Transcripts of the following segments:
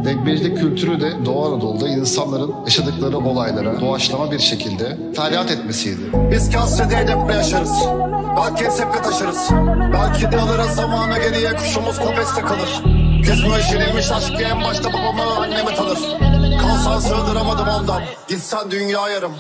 Denkbejlik kültürü de Doğu Anadolu'da insanların yaşadıkları olaylara doğaçlama bir şekilde feryat etmesiydi. Biz kasrede edep'le yaşarız. Belki sepet taşırız. Belki de alırız zamanı geriye, kuşumuz kafeste kalır. Kesme yenilmiş aşkı en başta babamı annemi tanır. Kalsan sığdıramadım ondan, gitsen dünya yarım.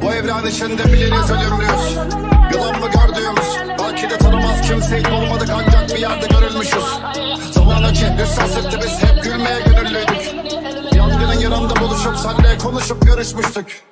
Bu evren içinde biliriz ölümlüyüz. Yılan mı gördüğümüz? Belki de tanımaz kimseyi olmadık, ancak bir yerde görülmüşüz. Zamanı çehri sarsıttı, biz hep gülmeye gönüllüydük. Yangının yanında buluşup senle konuşup görüşmüştük.